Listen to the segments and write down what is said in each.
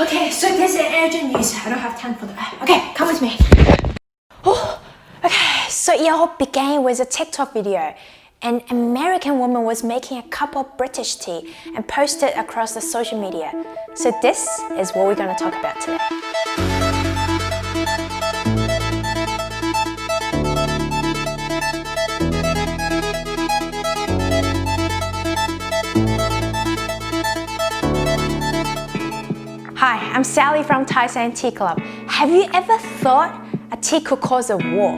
Okay, so there's an urgent news. I don't have time for that. Okay, come with me. Oh, okay, so it all began with a TikTok video. An American woman was making a cup of British tea and posted across the social media. So this is what we're going to talk about today. Hi, I'm Sally from Taishan Tea Club. Have you ever thought a tea could cause a war?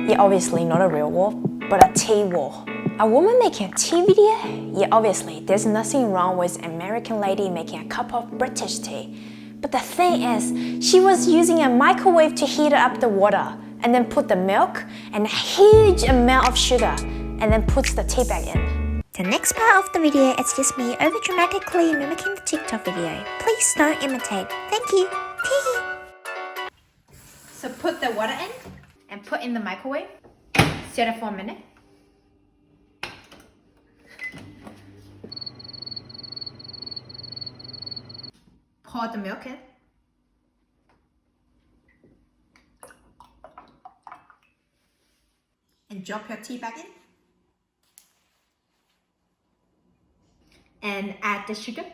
Yeah, obviously not a real war, but a tea war. A woman making a tea video? Yeah, obviously there's nothing wrong with an American lady making a cup of British tea. But the thing is, she was using a microwave to heat up the water and then put the milk and a huge amount of sugar and then puts the tea back in. The next part of the video is just me over-dramatically mimicking the TikTok video. Please don't imitate. Thank you. So put the water in and put in the microwave. Set it for a minute. Pour the milk in. And drop your tea back in. And add the sugar.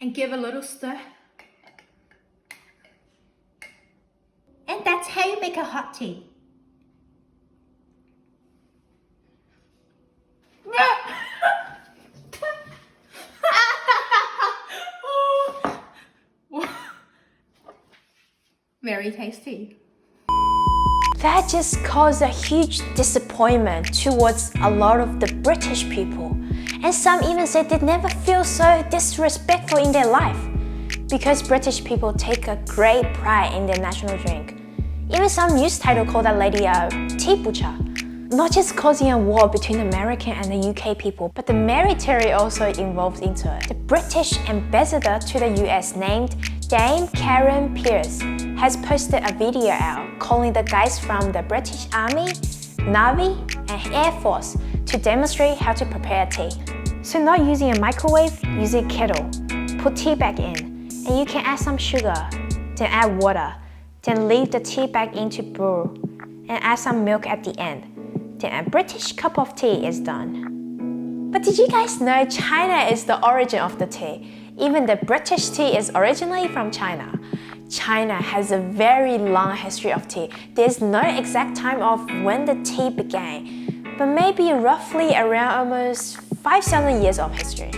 And give a little stir. And that's how you make a hot tea. Very tasty. That just caused a huge disappointment towards a lot of the British people. And some even said they never feel so disrespectful in their life because British people take a great pride in their national drink. Even some news title called that lady a tea butcher. Not just causing a war between American and the UK people, but the military also involved into it. The British ambassador to the US named Dame Karen Pierce has posted a video out calling the guys from the British Army, Navy and Air Force to demonstrate how to prepare tea. So not using a microwave, use a kettle. Put tea back in and you can add some sugar, then add water, then leave the tea back in to brew and add some milk at the end. Then a British cup of tea is done. But did you guys know China is the origin of the tea? Even the British tea is originally from China. China has a very long history of tea. There's no exact time of when the tea began, but maybe roughly around almost 5,000 years of history.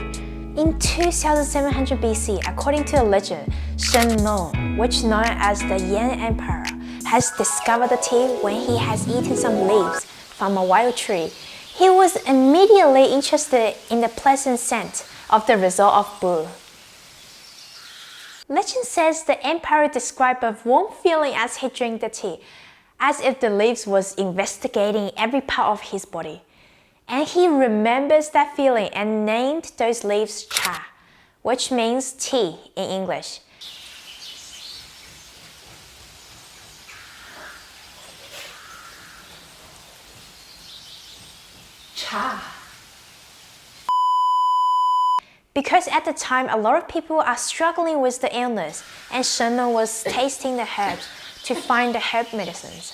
In 2700 BC, according to a legend, Shen Nong, which is known as the Yan Emperor, has discovered the tea when he has eaten some leaves from a wild tree. He was immediately interested in the pleasant scent of the result of brew. Legend says the emperor described a warm feeling as he drank the tea, as if the leaves was investigating every part of his body. And he remembers that feeling and named those leaves cha, which means tea in English. Cha. Because at the time, a lot of people are struggling with the illness, and Shen Nong was tasting the herbs to find the herb medicines.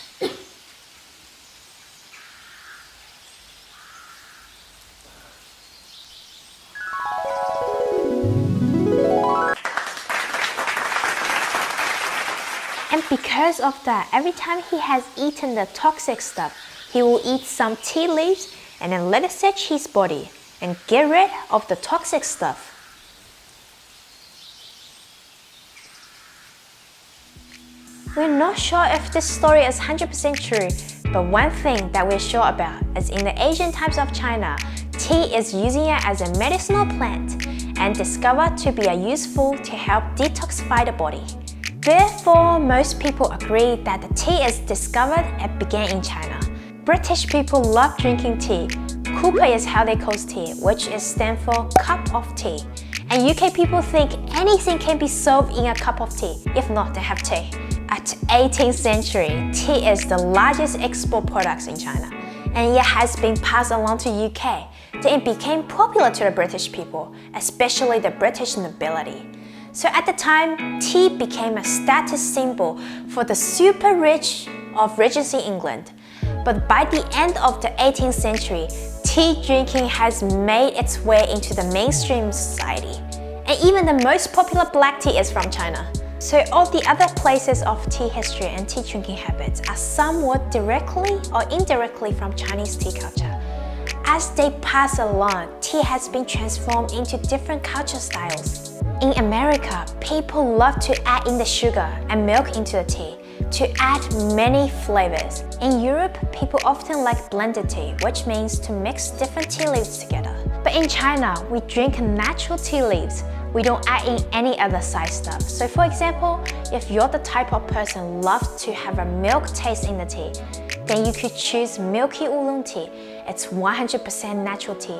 And because of that, every time he has eaten the toxic stuff, he will eat some tea leaves and then let it search his body and get rid of the toxic stuff. We're not sure if this story is 100% true, but one thing that we're sure about is in the ancient times of China, tea is using it as a medicinal plant and discovered to be useful to help detoxify the body. Therefore, most people agree that the tea is discovered and began in China. British people love drinking tea. Kubbi is how they call tea, which is stand for cup of tea. And UK people think anything can be served in a cup of tea. If not, they have tea. At 18th century, tea is the largest export product in China, and it has been passed along to UK. Then it became popular to the British people, especially the British nobility. So at the time, tea became a status symbol for the super rich of Regency England. But by the end of the 18th century, tea drinking has made its way into the mainstream society. And even the most popular black tea is from China. So all the other places of tea history and tea drinking habits are somewhat directly or indirectly from Chinese tea culture. As they pass along, tea has been transformed into different culture styles. In America, people love to add in the sugar and milk into the tea to add many flavors. In Europe, people often like blended tea, which means to mix different tea leaves together. But in China, we drink natural tea leaves. We don't add in any other side stuff. So for example, if you're the type of person who loves to have a milk taste in the tea, then you could choose milky oolong tea. It's 100% natural tea.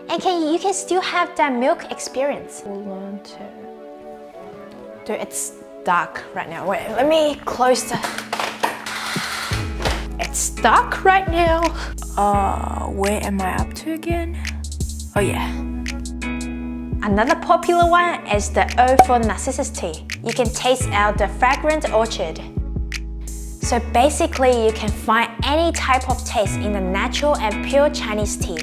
And you can still have that milk experience. Oolong tea. Dude, it's dark right now. Wait, let me close the... It's dark right now. Where am I up to again? Oh yeah. Another popular one is the Eau for Narcissus tea. You can taste out the fragrant orchid. So basically, you can find any type of taste in the natural and pure Chinese tea.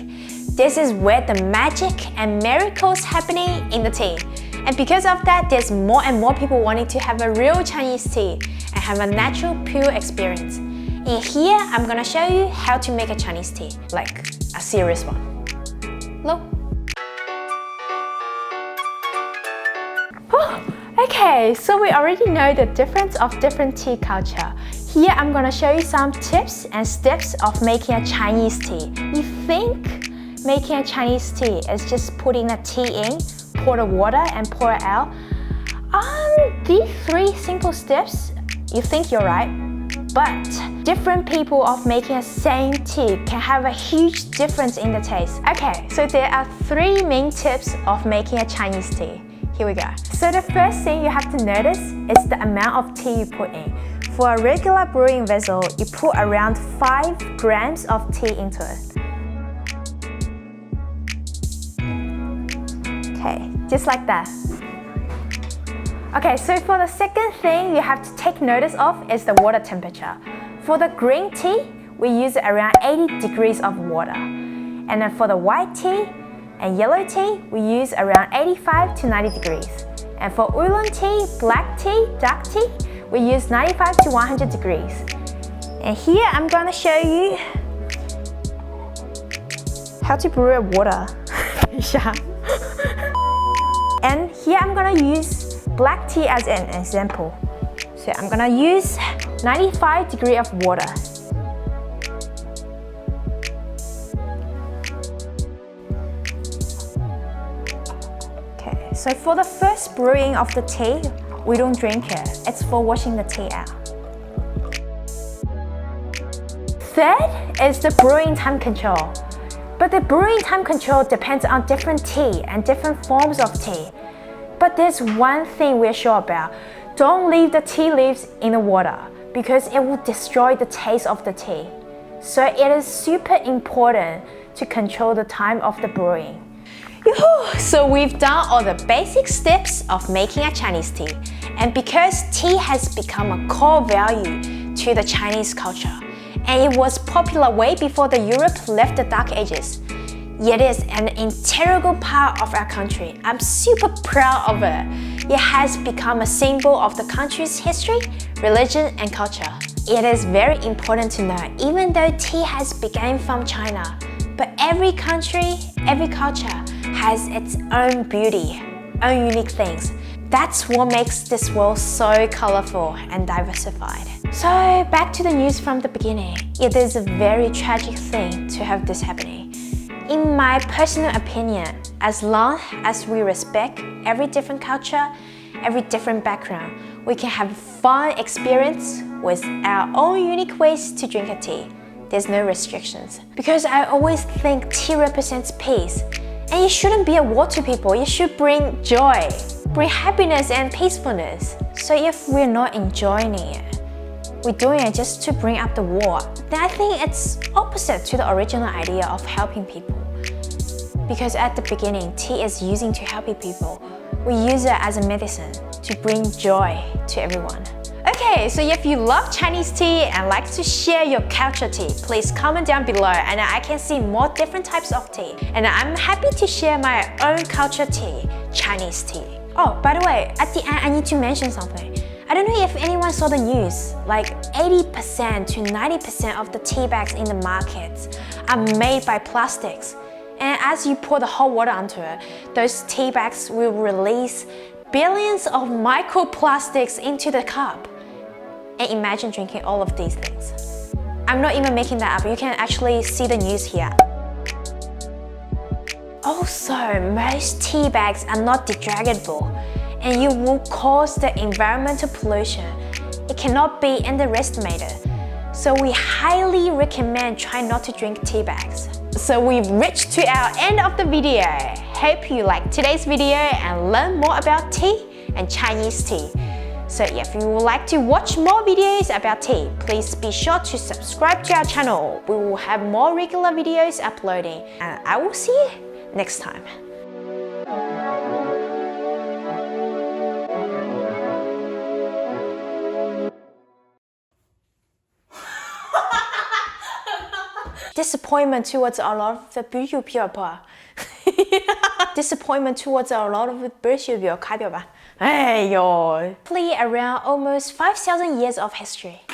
This is where the magic and miracles happening in the tea. And because of that, there's more and more people wanting to have a real Chinese tea and have a natural, pure experience. And here, I'm gonna show you how to make a Chinese tea, like a serious one. Look. Okay, so we already know the difference of different tea culture. Here I'm gonna show you some tips and steps of making a Chinese tea. You think making a Chinese tea is just putting the tea in, pour the water and pour it out? These 3 simple steps, you think you're right, but different people of making the same tea can have a huge difference in the taste. Okay, so there are 3 main tips of making a Chinese tea. Here we go. So the first thing you have to notice is the amount of tea you put in. For a regular brewing vessel, you put around 5 grams of tea into it. Okay, just like that. Okay, so for the second thing you have to take notice of is the water temperature. For the green tea, we use around 80 degrees of water. And then for the white tea and yellow tea, we use around 85 to 90 degrees. And for oolong tea, black tea, dark tea, we use 95 to 100 degrees. And here I'm gonna show you how to brew water. And here I'm gonna use black tea as an example. So I'm gonna use 95 degrees of water. Okay, so for the first brewing of the tea, we don't drink it. It's for washing the tea out. Third is the brewing time control. But the brewing time control depends on different tea and different forms of tea. But there's one thing we're sure about. Don't leave the tea leaves in the water because it will destroy the taste of the tea. So it is super important to control the time of the brewing. So we've done all the basic steps of making a Chinese tea. And because tea has become a core value to the Chinese culture, and it was popular way before the Europe left the Dark Ages, it is an integral part of our country. I'm super proud of it. It has become a symbol of the country's history, religion, and culture. It is very important to know, even though tea has begun from China, but every country, every culture has its own beauty, own unique things. That's what makes this world so colorful and diversified. So back to the news from the beginning. It is a very tragic thing to have this happening. In my personal opinion, as long as we respect every different culture, every different background, we can have fun experience with our own unique ways to drink a tea. there's no restrictions. Because I always think tea represents peace. And you shouldn't be a war to people, you should bring joy, bring happiness and peacefulness. So if we're not enjoying it, we're doing it just to bring up the war, then I think it's opposite to the original idea of helping people. Because at the beginning, tea is using to help people. We use it as a medicine to bring joy to everyone. Okay, so if you love Chinese tea and like to share your culture tea, please comment down below and I can see more different types of tea. And I'm happy to share my own culture tea, Chinese tea. Oh, by the way, at the end I need to mention something. I don't know if anyone saw the news, like 80% to 90% of the tea bags in the markets are made by plastics. And as you pour the hot water onto it, those tea bags will release billions of microplastics into the cup. And imagine drinking all of these things. I'm not even making that up, you can actually see the news here. Also, most tea bags are not degradable and you will cause the environmental pollution. It cannot be underestimated. So we highly recommend trying not to drink tea bags. So we've reached to our end of the video. Hope you liked today's video and learn more about tea and Chinese tea. So if you would like to watch more videos about tea, please be sure to subscribe to our channel. We will have more regular videos uploading and I will see you next time. Disappointment towards a lot of the British people. Disappointment towards a lot of the British people. 卡掉吧。哎呦，Flee around almost 5,000 years of history.